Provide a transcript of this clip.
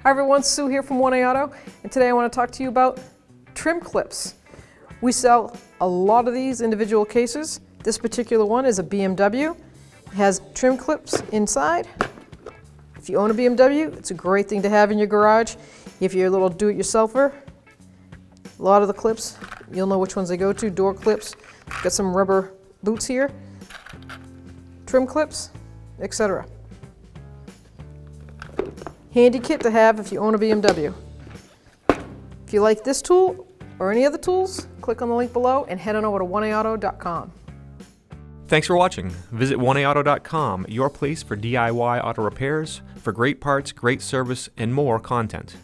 Hi everyone, Sue here from 1A Auto, and today I want to talk to you about trim clips. We sell a lot of these individual cases. This particular one is a BMW. It has trim clips inside. If you own a BMW, it's a great thing to have in your garage. If you're a little do-it-yourselfer, a lot of the clips, you'll know which ones they go to. Door clips, got some rubber boots here, trim clips, etc. Handy kit to have if you own a BMW. If you like this tool or any other tools, click on the link below and head on over to 1aauto.com. Thanks for watching. Visit 1aauto.com, your place for DIY auto repairs, for great parts, great service, and more content.